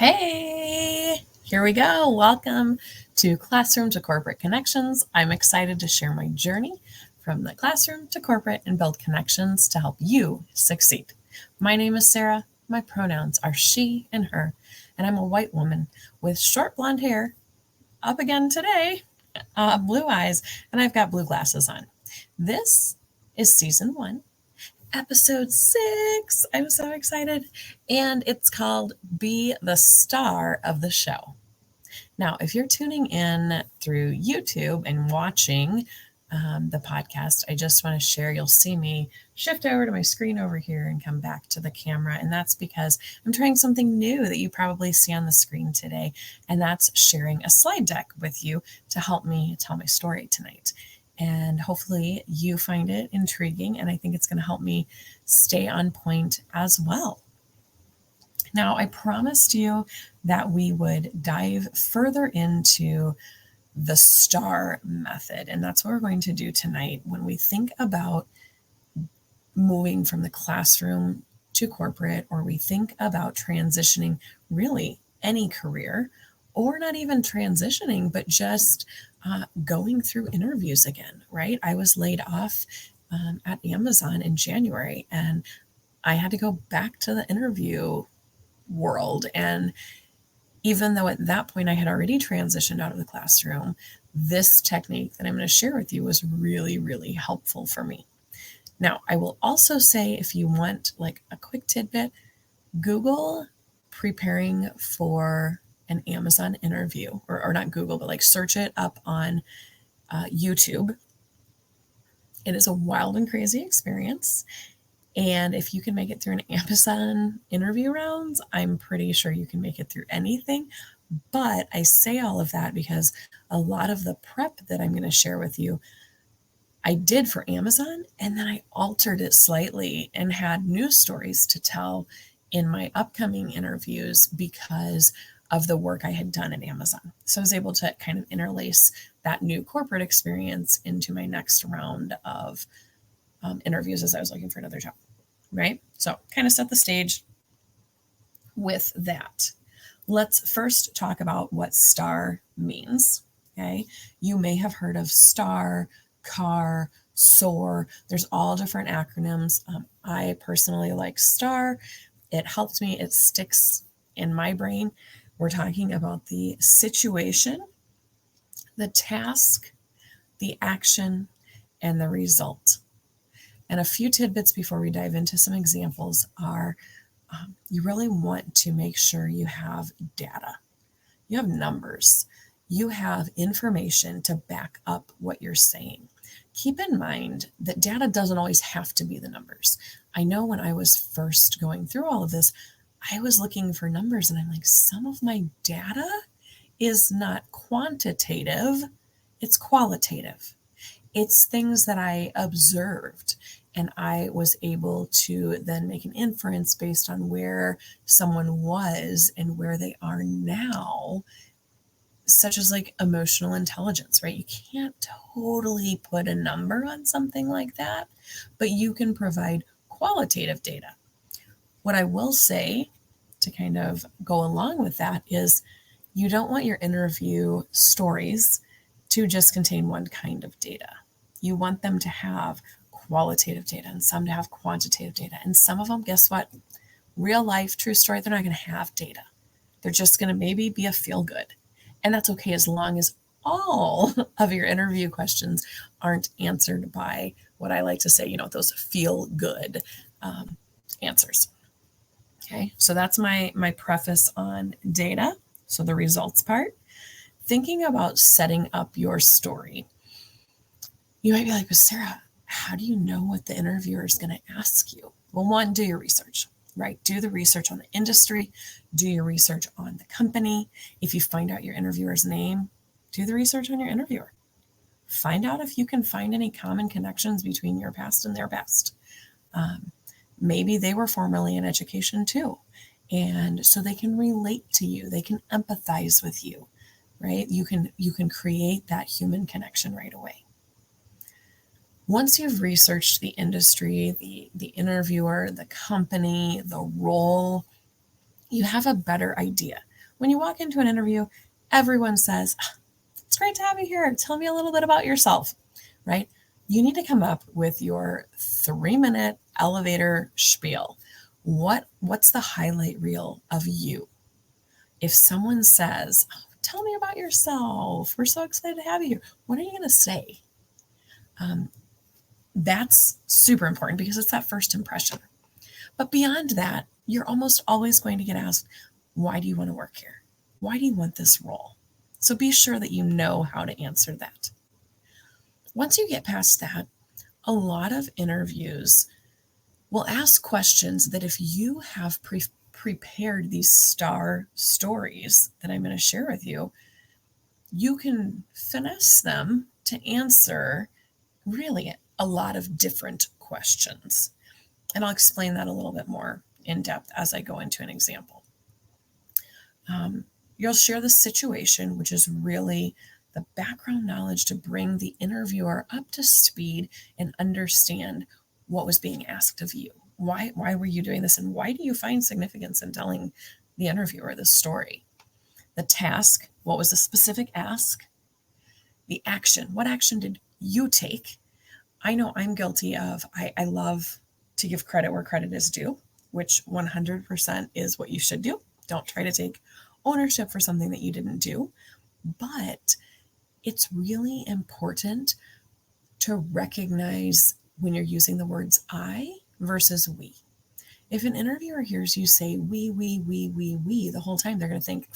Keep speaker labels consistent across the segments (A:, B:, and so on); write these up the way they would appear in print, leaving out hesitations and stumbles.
A: Hey, here we go. Welcome to Classroom to Corporate Connections. I'm excited to share my journey from the classroom to corporate and build connections to help you succeed. My name is Sarah. My pronouns are she and her, and I'm a white woman with short blonde hair, up again today, blue eyes, and I've got blue glasses on. This is season 1. Episode 6. I'm so excited. And it's called Be the Star of the Show. Now, if you're tuning in through YouTube and watching the podcast, I just want to share, you'll see me shift over to my screen over here and come back to the camera. And that's because I'm trying something new that you probably see on the screen today. And that's sharing a slide deck with you to help me tell my story tonight. And hopefully you find it intriguing, and I think it's going to help me stay on point as well. Now, I promised you that we would dive further into the STAR method, and that's what we're going to do tonight when we think about moving from the classroom to corporate, or we think about transitioning really any career, or not even transitioning, but just going through interviews again, right? I was laid off at Amazon in January, and I had to go back to the interview world. And even though at that point I had already transitioned out of the classroom, this technique that I'm going to share with you was really, really helpful for me. Now, I will also say, if you want like a quick tidbit, Google preparing for an Amazon interview, or not Google, but like search it up on YouTube. It is a wild and crazy experience. And if you can make it through an Amazon interview rounds, I'm pretty sure you can make it through anything. But I say all of that because a lot of the prep that I'm going to share with you, I did for Amazon, and then I altered it slightly and had news stories to tell in my upcoming interviews because of the work I had done at Amazon. So I was able to kind of interlace that new corporate experience into my next round of interviews as I was looking for another job, right? So kind of set the stage with that. Let's first talk about what STAR means, okay? You may have heard of STAR, CAR, SOAR. There's all different acronyms. I personally like STAR. It helps me. It sticks in my brain. We're talking about the situation, the task, the action, and the result. And a few tidbits before we dive into some examples are you really want to make sure you have data. You have numbers. You have information to back up what you're saying. Keep in mind that data doesn't always have to be the numbers. I know when I was first going through all of this, I was looking for numbers, and I'm like, some of my data is not quantitative, it's qualitative. It's things that I observed, and I was able to then make an inference based on where someone was and where they are now, such as like emotional intelligence, right? You can't totally put a number on something like that, but you can provide qualitative data. What I will say to kind of go along with that is you don't want your interview stories to just contain one kind of data. You want them to have qualitative data and some to have quantitative data. And some of them, guess what? Real life, true story, they're not going to have data. They're just going to maybe be a feel good. And that's okay as long as all of your interview questions aren't answered by what I like to say, those feel good answers. Okay, so that's my preface on data. So the results part. Thinking about setting up your story. You might be like, but Sarah, how do you know what the interviewer is going to ask you? Well, one, do your research, right? Do the research on the industry. Do your research on the company. If you find out your interviewer's name, do the research on your interviewer. Find out if you can find any common connections between your past and their past. Maybe they were formerly in education too. And so they can relate to you. They can empathize with you, right? You can create that human connection right away. Once you've researched the industry, the interviewer, the company, the role, you have a better idea. When you walk into an interview, everyone says, it's great to have you here. Tell me a little bit about yourself, right? You need to come up with your 3-minute elevator spiel. What's the highlight reel of you? If someone says, tell me about yourself, we're so excited to have you here, what are you going to say? That's super important because it's that first impression. But beyond that, you're almost always going to get asked, why do you want to work here? Why do you want this role? So be sure that you know how to answer that. Once you get past that, a lot of interviews will ask questions that if you have prepared these star stories that I'm going to share with you, you can finesse them to answer really a lot of different questions. And I'll explain that a little bit more in depth as I go into an example. You'll share the situation, which is really the background knowledge to bring the interviewer up to speed and understand what was being asked of you. Why were you doing this? And why do you find significance in telling the interviewer this story? The task, what was the specific ask? The action, what action did you take? I know I'm guilty of, I love to give credit where credit is due, which 100% is what you should do. Don't try to take ownership for something that you didn't do. But it's really important to recognize when you're using the words I versus we. If an interviewer hears you say we the whole time, they're going to think,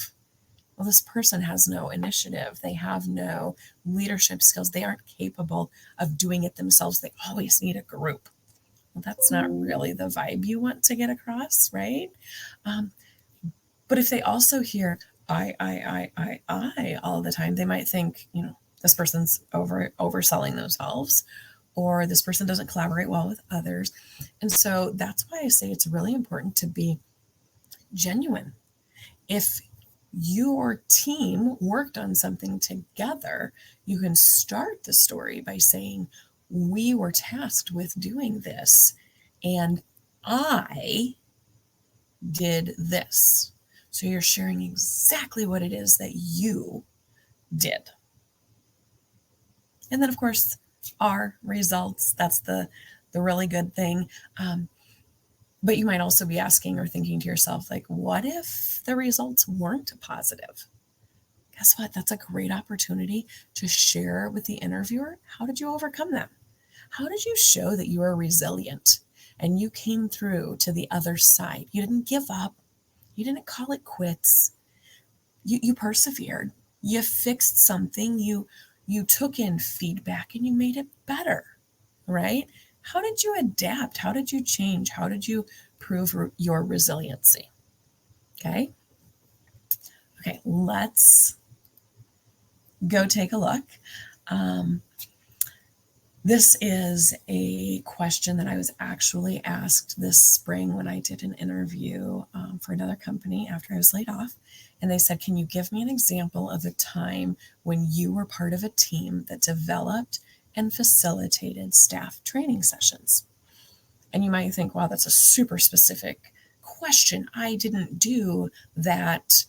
A: well, this person has no initiative. They have no leadership skills. They aren't capable of doing it themselves. They always need a group. Well, that's not really the vibe you want to get across, right? But if they also hear I all the time, they might think, this person's overselling themselves, or this person doesn't collaborate well with others. And so that's why I say it's really important to be genuine. If your team worked on something together, you can start the story by saying, we were tasked with doing this, and I did this. So you're sharing exactly what it is that you did. And then, of course, R-results. That's the really good thing. But you might also be asking or thinking to yourself, like, what if the results weren't positive? Guess what? That's a great opportunity to share with the interviewer. How did you overcome them? How did you show that you are resilient and you came through to the other side? You didn't give up. You didn't call it quits. You persevered. You fixed something. You took in feedback and you made it better, right? How did you adapt? How did you change? How did you prove your resiliency? Okay, let's go take a look. This is a question that I was actually asked this spring when I did an interview for another company after I was laid off. And they said, can you give me an example of a time when you were part of a team that developed and facilitated staff training sessions? And you might think, wow, that's a super specific question. I didn't do that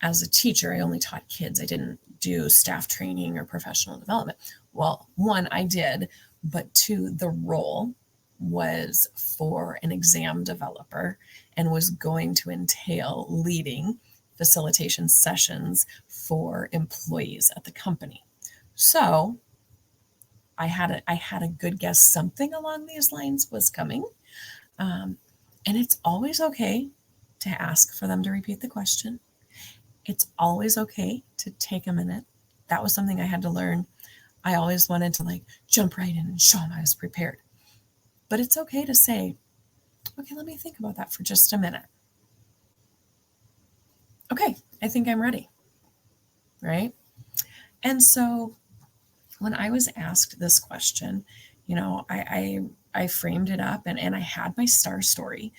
A: as a teacher. I only taught kids. I didn't do staff training or professional development. Well, one, I did, but two, the role was for an exam developer and was going to entail leading facilitation sessions for employees at the company. So I had a good guess something along these lines was coming. And it's always okay to ask for them to repeat the question. It's always okay to take a minute. That was something I had to learn. I always wanted to jump right in and show them I was prepared. But it's okay to say, okay, let me think about that for just a minute. Okay, I think I'm ready, right? And so when I was asked this question, I framed it up and I had my star story.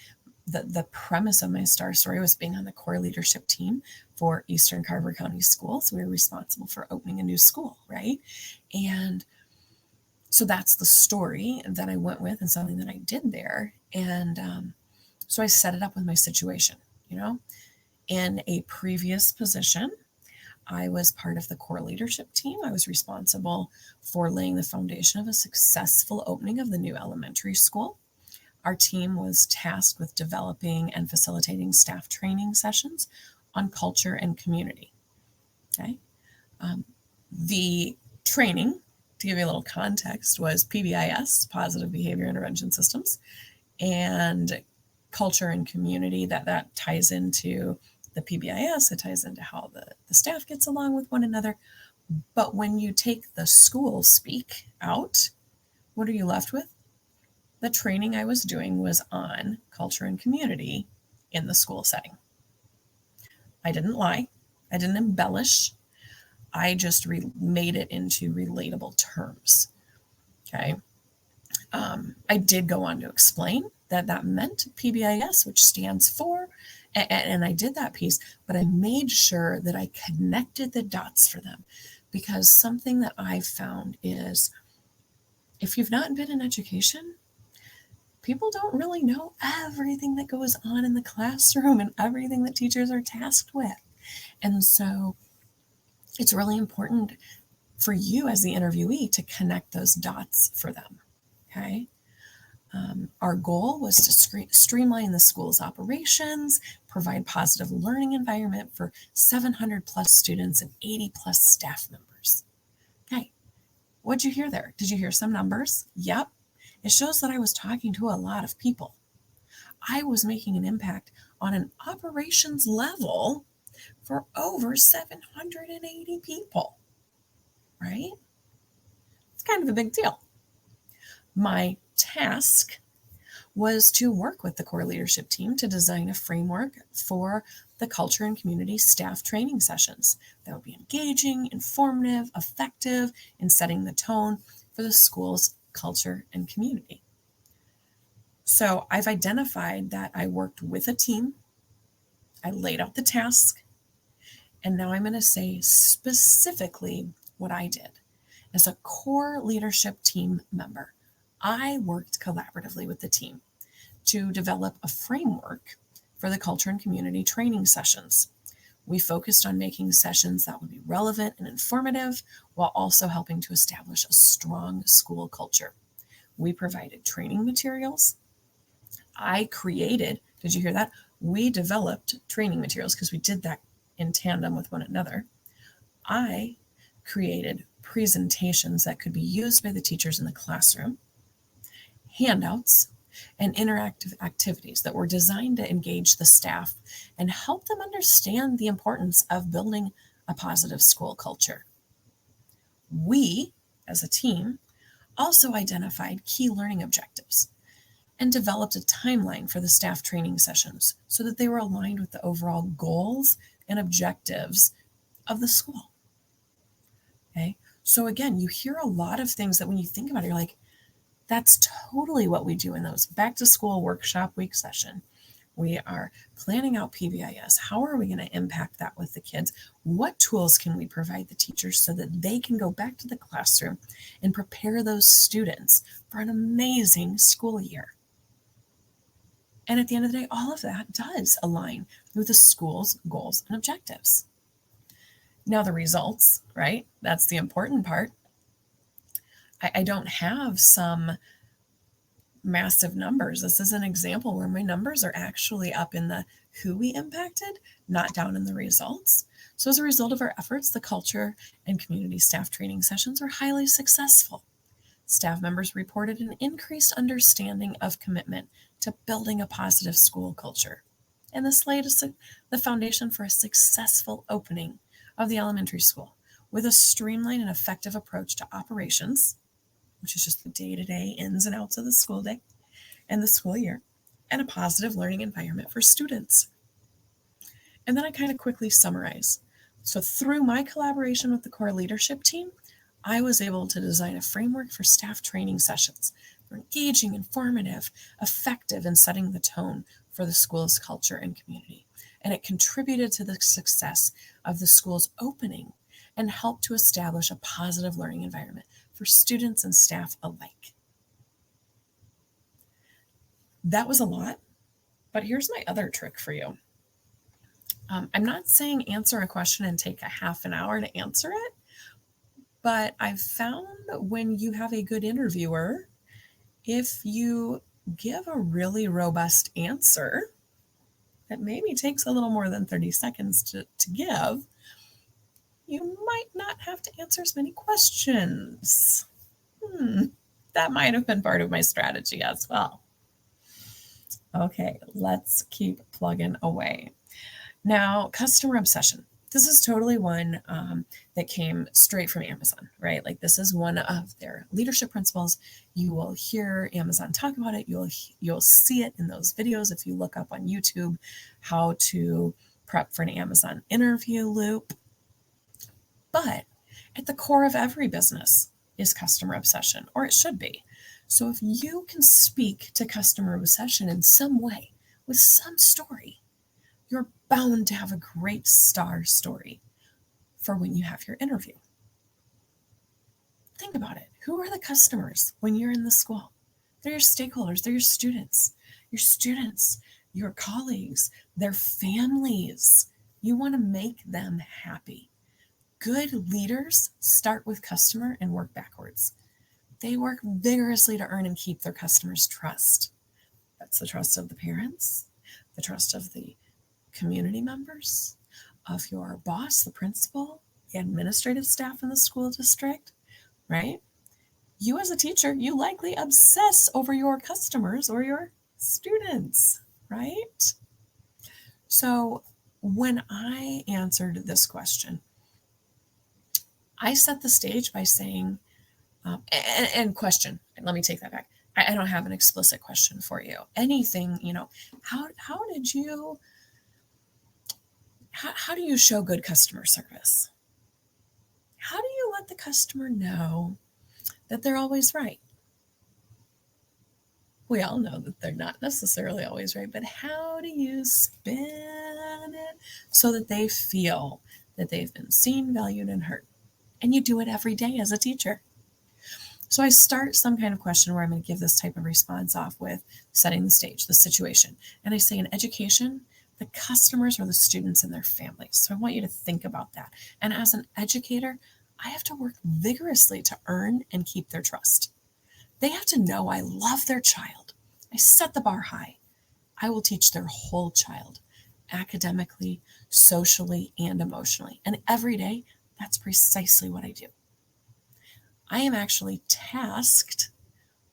A: The premise of my star story was being on the core leadership team for Eastern Carver County Schools. We were responsible for opening a new school, right? And so that's the story that I went with and something that I did there. And so I set it up with my situation, In a previous position, I was part of the core leadership team. I was responsible for laying the foundation of a successful opening of the new elementary school. Our team was tasked with developing and facilitating staff training sessions on culture and community. Okay. The training, to give you a little context, was PBIS, Positive Behavior Intervention Systems, and culture and community. That ties into the PBIS. It ties into how the staff gets along with one another. But when you take the school speak out, what are you left with? The training I was doing was on culture and community in the school setting. I didn't lie. I didn't embellish. I just made it into relatable terms. Okay. I did go on to explain that meant PBIS, which stands for, and I did that piece, but I made sure that I connected the dots for them, because something that I found is, if you've not been in education, people don't really know everything that goes on in the classroom and everything that teachers are tasked with. And so it's really important for you as the interviewee to connect those dots for them. Okay. Our goal was to streamline the school's operations, provide positive learning environment for 700 plus students and 80 plus staff members. Okay. What'd you hear there? Did you hear some numbers? Yep. It shows that I was talking to a lot of people. I was making an impact on an operations level for over 780 people, right? It's kind of a big deal. My task was to work with the core leadership team to design a framework for the culture and community staff training sessions that would be engaging, informative, effective in setting the tone for the school's culture and community. So I've identified that I worked with a team, I laid out the task, and now I'm going to say specifically what I did. As a core leadership team member, I worked collaboratively with the team to develop a framework for the culture and community training sessions. We focused on making sessions that would be relevant and informative while also helping to establish a strong school culture. We provided training materials. I created, did you hear that? We developed training materials because we did that in tandem with one another. I created presentations that could be used by the teachers in the classroom, handouts, and interactive activities that were designed to engage the staff and help them understand the importance of building a positive school culture. We, as a team, also identified key learning objectives and developed a timeline for the staff training sessions so that they were aligned with the overall goals and objectives of the school. Okay, so again, you hear a lot of things that when you think about it, you're like, that's totally what we do in those back to school workshop week session. We are planning out PBIS. How are we going to impact that with the kids? What tools can we provide the teachers so that they can go back to the classroom and prepare those students for an amazing school year? And at the end of the day, all of that does align with the school's goals and objectives. Now the results, right? That's the important part. I don't have some massive numbers. This is an example where my numbers are actually up in the who we impacted, not down in the results. So as a result of our efforts, the culture and community staff training sessions were highly successful. Staff members reported an increased understanding of commitment to building a positive school culture. And this laid the foundation for a successful opening of the elementary school with a streamlined and effective approach to operations, which is just the day-to-day ins and outs of the school day and the school year, and a positive learning environment for students. And then I kind of quickly summarize. So through my collaboration with the core leadership team, I was able to design a framework for staff training sessions that were engaging, informative, effective in setting the tone for the school's culture and community. And it contributed to the success of the school's opening and helped to establish a positive learning environment for students and staff alike. That was a lot, but here's my other trick for you. I'm not saying answer a question and take a half an hour to answer it, but I've found when you have a good interviewer, if you give a really robust answer that maybe takes a little more than 30 seconds to give, you might not have to answer as many questions. That might have been part of my strategy as well. Okay, let's keep plugging away. Now, customer obsession. This is totally one that came straight from Amazon, right? Like this is one of their leadership principles. You will hear Amazon talk about it. You'll see it in those videos if you look up on YouTube how to prep for an Amazon interview loop. But at the core of every business is customer obsession, or it should be. So if you can speak to customer obsession in some way with some story, you're bound to have a great star story for when you have your interview. Think about it. Who are the customers when you're in the school? They're your stakeholders. They're your students, your colleagues, their families. You want to make them happy. Good leaders start with customer and work backwards. They work vigorously to earn and keep their customers' trust. That's the trust of the parents, the trust of the community members, of your boss, the principal, the administrative staff in the school district, right? You as a teacher, you likely obsess over your customers or your students, right? So when I answered this question, I set the stage by saying, and question, let me take that back. I don't have an explicit question for you. Anything, how do you show good customer service? How do you let the customer know that they're always right? We all know that they're not necessarily always right, but how do you spin it so that they feel that they've been seen, valued, and heard? And you do it every day as a teacher. So I start some kind of question where I'm going to give this type of response off with setting the stage, the situation. And I say in education, the customers are the students and their families. So I want you to think about that. And as an educator, I have to work vigorously to earn and keep their trust. They have to know I love their child. I set the bar high. I will teach their whole child, academically, socially, and emotionally. And every day, that's precisely what I do. I am actually tasked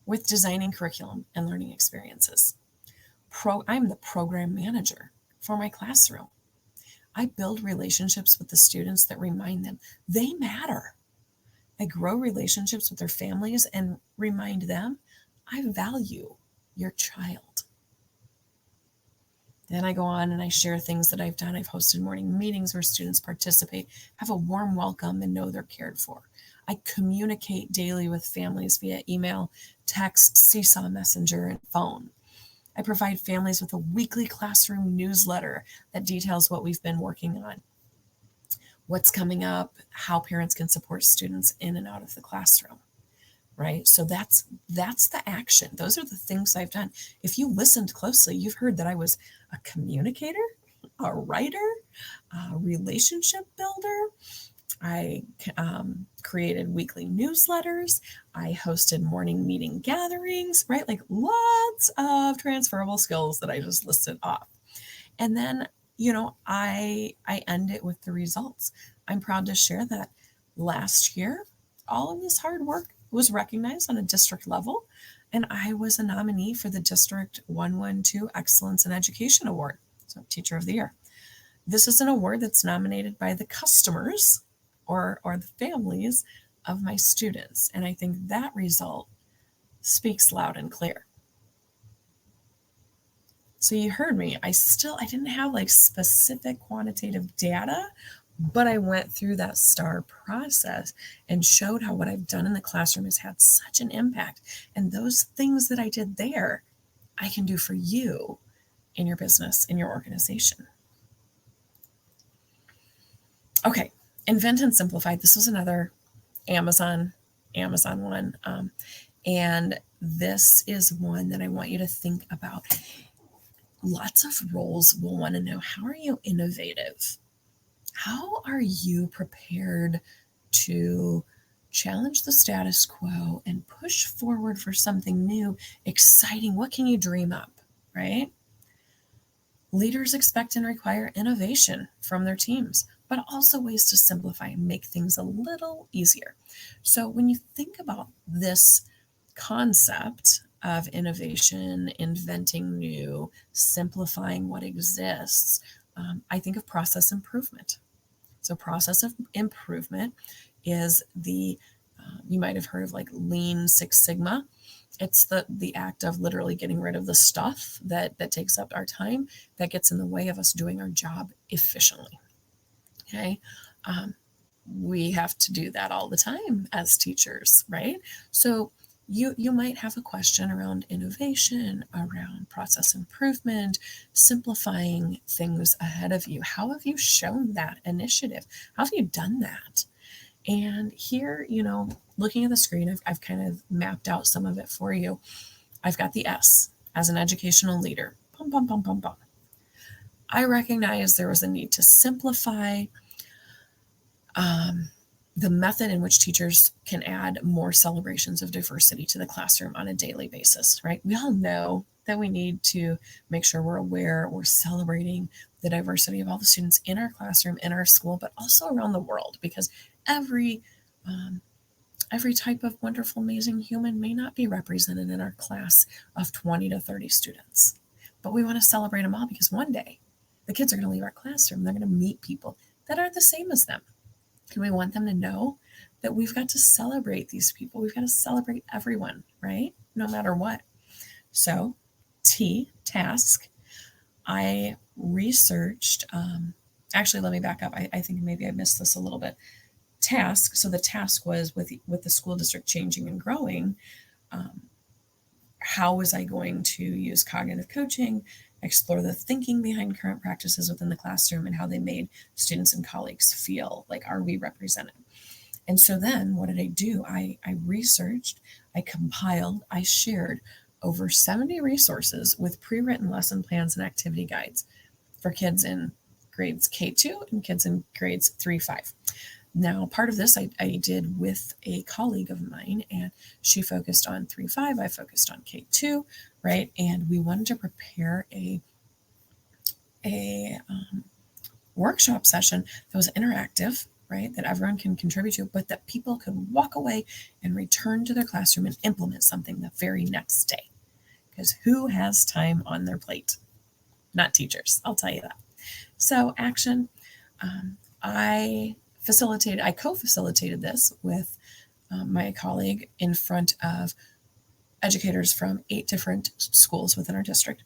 A: with designing curriculum and learning experiences. I'm the program manager for my classroom. I build relationships with the students that remind them they matter. I grow relationships with their families and remind them I value your child. Then I go on and I share things that I've done. I've hosted morning meetings where students participate, have a warm welcome, and know they're cared for. I communicate daily with families via email, text, Seesaw Messenger, and phone. I provide families with a weekly classroom newsletter that details what we've been working on, what's coming up, how parents can support students in and out of the classroom, right? So that's the action. Those are the things I've done. If you listened closely, you've heard that I was a communicator, a writer, a relationship builder. I created weekly newsletters. I hosted morning meeting gatherings, right? Like lots of transferable skills that I just listed off. And then, I end it with the results. I'm proud to share that last year, all of this hard work was recognized on a district level, and I was a nominee for the District 112 Excellence in Education Award, so Teacher of the Year. This is an award that's nominated by the customers or the families of my students. And I think that result speaks loud and clear. So you heard me. I didn't have like specific quantitative data, but I went through that STAR process and showed how what I've done in the classroom has had such an impact. And those things that I did there, I can do for you in your business, in your organization. Okay. Invent and simplify. This was another Amazon one. And this is one that I want you to think about. lots of roles will want to know, how are you innovative? How are you prepared to challenge the status quo and push forward for something new, exciting? What can you dream up, right? Leaders expect and require innovation from their teams, but also ways to simplify and make things a little easier. So when you think about this concept of innovation, inventing new, simplifying what exists, I think of process improvement. So process of improvement is you might have heard of like Lean Six Sigma. It's the act of literally getting rid of the stuff that takes up our time, that gets in the way of us doing our job efficiently. Okay. We have to do that all the time as teachers, right? So you might have a question around innovation, around process improvement, simplifying things ahead of you. How have you shown that initiative? How have you done that? And here, looking at the screen, I've kind of mapped out some of it for you. I've got the S as an educational leader. Bum, bum, bum, bum, bum. I recognize there was a need to simplify the method in which teachers can add more celebrations of diversity to the classroom on a daily basis, right? We all know that we need to make sure we're aware, we're celebrating the diversity of all the students in our classroom, in our school, but also around the world, because every type of wonderful, amazing human may not be represented in our class of 20 to 30 students. But we want to celebrate them all, because one day the kids are going to leave our classroom. They're going to meet people that are the same as them. And we want them to know that we've got to celebrate these people. We've got to celebrate everyone, right? No matter what. So T, task. I researched, actually, let me back up. I think maybe I missed this a little bit. Task. So the task was with the school district changing and growing. How was I going to use cognitive coaching, explore the thinking behind current practices within the classroom, and how they made students and colleagues feel? Like, are we represented? And so then what did I do? I researched, I compiled, I shared over 70 resources with pre-written lesson plans and activity guides for kids in grades K2 and kids in grades 3-5. Now, part of this I did with a colleague of mine, and she focused on 3-5. I focused on K2, right? And we wanted to prepare a workshop session that was interactive, right? That everyone can contribute to, but that people could walk away and return to their classroom and implement something the very next day. Because who has time on their plate? Not teachers, I'll tell you that. So action, I co-facilitated this with my colleague in front of educators from 8 different schools within our district.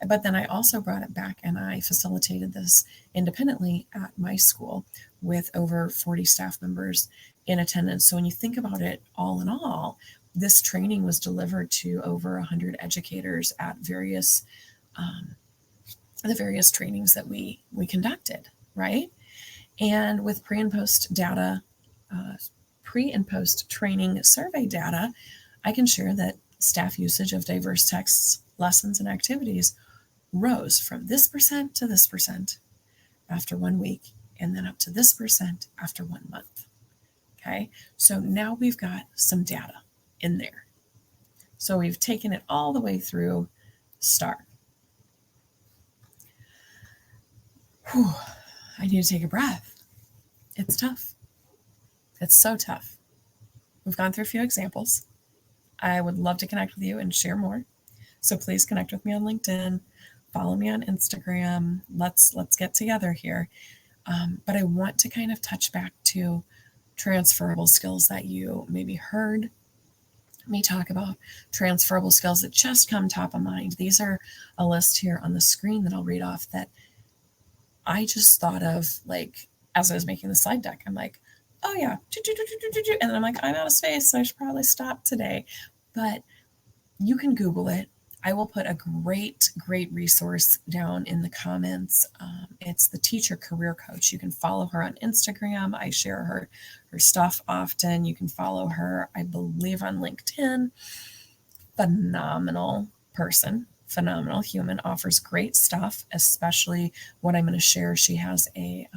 A: But then I also brought it back and I facilitated this independently at my school with over 40 staff members in attendance. So when you think about it, all in all, this training was delivered to over 100 educators at the various trainings that we conducted, right? And with pre and post data, pre and post training survey data, I can share that staff usage of diverse texts, lessons, and activities rose from this percent to this percent after 1 week, and then up to this percent after 1 month. Okay, so now we've got some data in there. So we've taken it all the way through STAR. Whew, I need to take a breath. It's tough. It's so tough. We've gone through a few examples. I would love to connect with you and share more. So please connect with me on LinkedIn, follow me on Instagram. Let's get together here. But I want to kind of touch back to transferable skills that you maybe heard me talk about, transferable skills that just come top of mind. These are a list here on the screen that I'll read off that I just thought of, like, as I was making the slide deck. I'm like, oh yeah, and then I'm like, I'm out of space, so I should probably stop today. But you can Google it. I will put a great resource down in the comments. It's the Teacher Career Coach. You can follow her on Instagram. I share her stuff often. You can follow her, I believe, on LinkedIn. Phenomenal person, phenomenal human, offers great stuff, especially what I'm going to share. She has a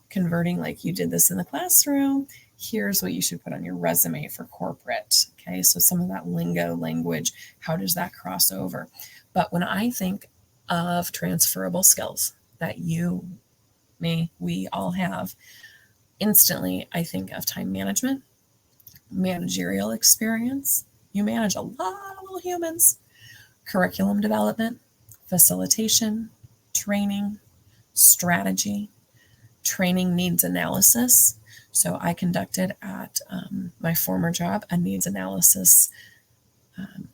A: converting, like you did this in the classroom. Here's what you should put on your resume for corporate. Okay, so some of that lingo, language, how does that cross over? But when I think of transferable skills that you, me, we all have, instantly I think of time management, managerial experience. You manage a lot of little humans. Curriculum development, facilitation, training, strategy, training needs analysis. So I conducted at my former job a needs analysis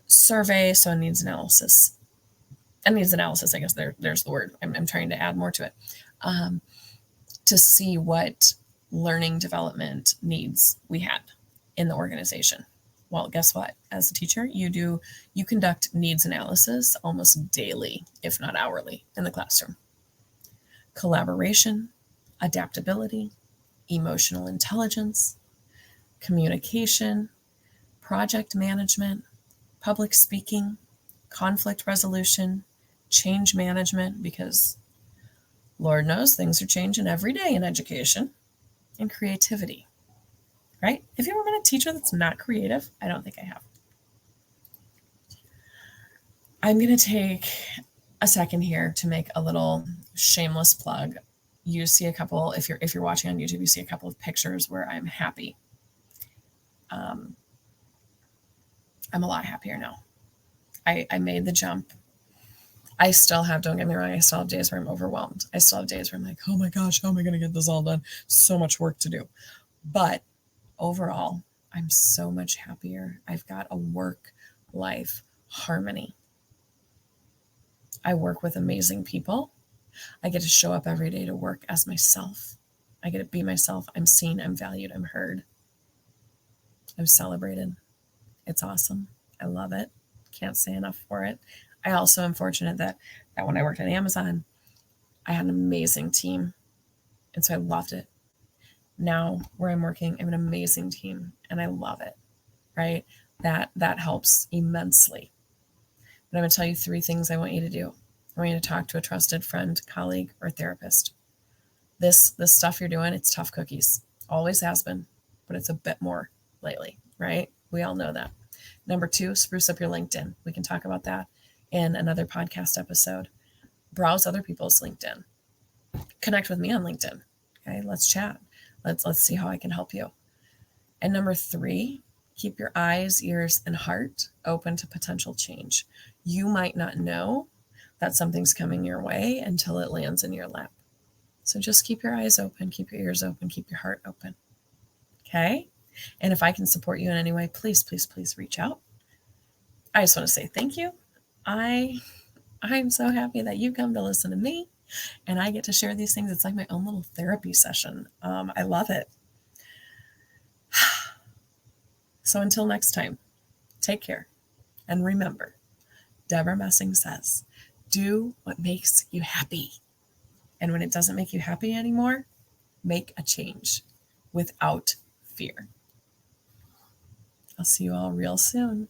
A: survey. So needs analysis, I guess there's the word. I'm trying to add more to it, to see what learning development needs we had in the organization. Well, guess what? As a teacher, you conduct needs analysis almost daily, if not hourly, in the classroom. Collaboration, adaptability, emotional intelligence, communication, project management, public speaking, conflict resolution, change management, because Lord knows things are changing every day in education, and creativity. Right? Have you ever been a teacher that's not creative? I don't think I have. I'm going to take a second here to make a little shameless plug. You see a couple, if you're watching on YouTube, you see a couple of pictures where I'm happy. I'm a lot happier now. I made the jump. I still have, don't get me wrong, I still have days where I'm overwhelmed. I still have days where I'm like, oh my gosh, how am I going to get this all done? So much work to do. But overall, I'm so much happier. I've got a work-life harmony. I work with amazing people. I get to show up every day to work as myself. I get to be myself. I'm seen, I'm valued, I'm heard. I'm celebrated. It's awesome. I love it. Can't say enough for it. I also am fortunate that when I worked at Amazon, I had an amazing team. And so I loved it. Now where I'm working, I have an amazing team and I love it, right? That helps immensely. But I'm going to tell you 3 things I want you to do. I want you to talk to a trusted friend, colleague, or therapist. This stuff you're doing, it's tough cookies. Always has been, but it's a bit more lately, right? We all know that. Number 2, spruce up your LinkedIn. We can talk about that in another podcast episode. Browse other people's LinkedIn. Connect with me on LinkedIn. Okay, let's chat. Let's see how I can help you. And number 3, keep your eyes, ears, and heart open to potential change. You might not know that something's coming your way until it lands in your lap. So just keep your eyes open, keep your ears open, keep your heart open. Okay? And if I can support you in any way, please, please, please reach out. I just want to say thank you. I'm so happy that you come to listen to me and I get to share these things. It's like my own little therapy session. I love it. So until next time, take care. And remember, Deborah Messing says, do what makes you happy. And when it doesn't make you happy anymore, make a change without fear. I'll see you all real soon.